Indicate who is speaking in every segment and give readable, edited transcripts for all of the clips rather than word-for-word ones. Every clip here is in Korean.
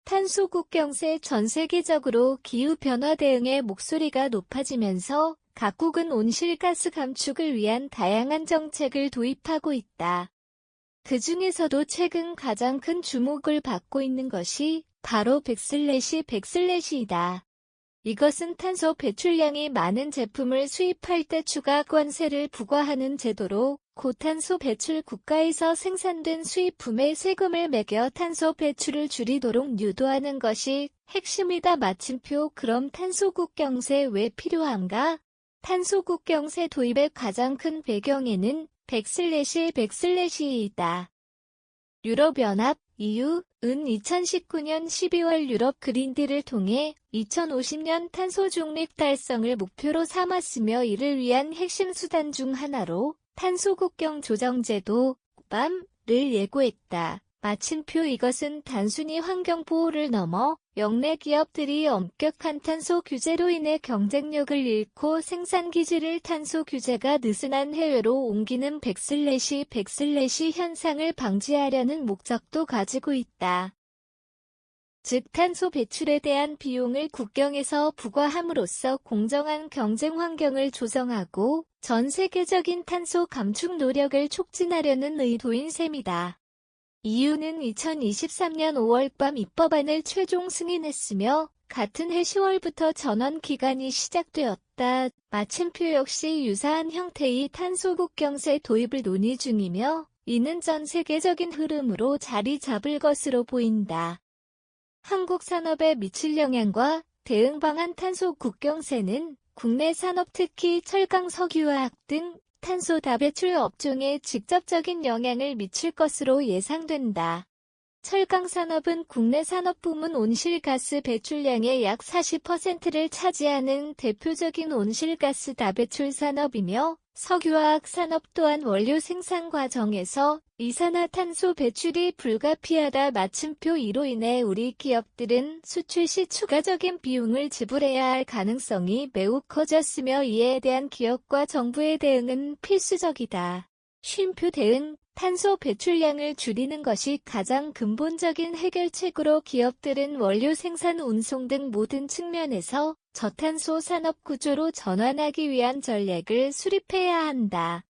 Speaker 1: 탄소 국경세. 전 세계적으로 기후변화 대응의 목소리가 높아지면서 각국은 온실가스 감축을 위한 다양한 정책을 도입하고 있다. 그 중에서도 최근 가장 큰 주목을 받고 있는 것이 바로 100/100이다. 이것은 탄소 배출량이 많은 제품을 수입할 때 추가 관세를 부과하는 제도로 고탄소 배출 국가에서 생산된 수입품에 세금을 매겨 탄소 배출을 줄이도록 유도하는 것이 핵심이다. 마침표. 그럼 탄소 국경세 왜 필요한가? 탄소 국경세 도입의 가장 큰 배경에는 100/100이다. 유럽연합 EU는 2019년 12월 유럽 그린딜을 통해 2050년 탄소 중립 달성을 목표로 삼았으며 이를 위한 핵심 수단 중 하나로 탄소 국경 조정제도 (BAM을) 예고했다. 마침표. 이것은 단순히 환경 보호를 넘어 역내 기업들이 엄격한 탄소 규제로 인해 경쟁력을 잃고 생산 기지를 탄소 규제가 느슨한 해외로 옮기는 100/100 현상을 방지하려는 목적도 가지고 있다. 즉 탄소 배출에 대한 비용을 국경에서 부과함으로써 공정한 경쟁 환경을 조성하고 전 세계적인 탄소 감축 노력을 촉진하려는 의도인 셈이다. EU는 2023년 5월 BAM 입법안을 최종 승인했으며 같은 해 10월부터 전원 기간이 시작되었다. 마침표. 역시 유사한 형태의 탄소 국경세 도입을 논의 중이며 이는 전 세계적인 흐름으로 자리 잡을 것으로 보인다. 한국 산업에 미칠 영향과 대응 방안. 탄소 국경세는 국내 산업 특히 철강 석유화학 등 탄소 다배출 업종에 직접적인 영향을 미칠 것으로 예상된다. 철강 산업은 국내 산업 부문 온실가스 배출량의 약 40%를 차지하는 대표적인 온실가스 다배출 산업이며 석유화학 산업 또한 원료 생산 과정에서 이산화탄소 배출이 불가피하다. 마침표. 이로 인해 우리 기업들은 수출 시 추가적인 비용을 지불해야 할 가능성이 매우 커졌으며 이에 대한 기업과 정부의 대응은 필수적이다. 쉼표. 대응. 탄소 배출량을 줄이는 것이 가장 근본적인 해결책으로 기업들은 원료 생산 운송 등 모든 측면에서 저탄소 산업 구조로 전환하기 위한 전략을 수립해야 한다.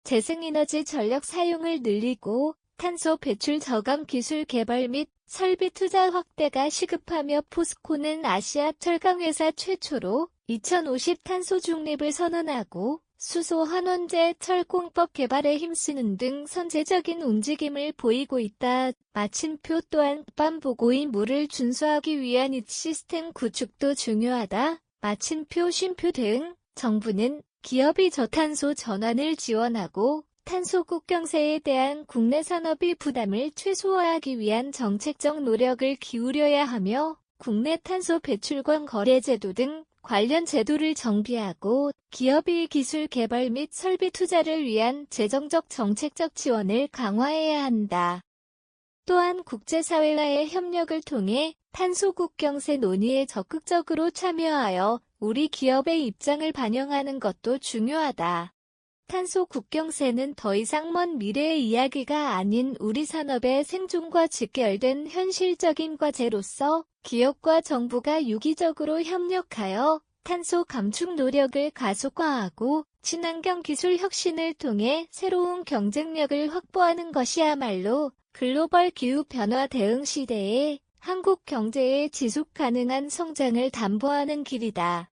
Speaker 1: 재생에너지 전력 사용을 늘리고 탄소 배출 저감 기술 개발 및 설비 투자 확대가 시급하며 포스코는 아시아 철강회사 최초로 2050 탄소 중립을 선언하고 수소 환원제 철공법 개발에 힘쓰는 등 선제적인 움직임을 보이고 있다. 마침표. 또한 BAM 보고의 룰을 준수하기 위한 이 시스템 구축도 중요하다. 마침표. 쉼표. 대응. 정부는 기업이 저탄소 전환을 지원하고 탄소 국경세에 대한 국내 산업의 부담을 최소화하기 위한 정책적 노력을 기울여야 하며 국내 탄소 배출권 거래 제도 등 관련 제도를 정비하고 기업의 기술 개발 및 설비 투자를 위한 재정적 정책적 지원을 강화해야 한다. 또한 국제사회와의 협력을 통해 탄소 국경세 논의에 적극적으로 참여하여 우리 기업의 입장을 반영하는 것도 중요하다. 탄소 국경세는 더 이상 먼 미래의 이야기가 아닌 우리 산업의 생존과 직결된 현실적인 과제로서 기업과 정부가 유기적으로 협력하여 탄소 감축 노력을 가속화하고 친환경 기술 혁신을 통해 새로운 경쟁력을 확보하는 것이야말로 글로벌 기후변화 대응 시대에 한국 경제의 지속 가능한 성장을 담보하는 길이다.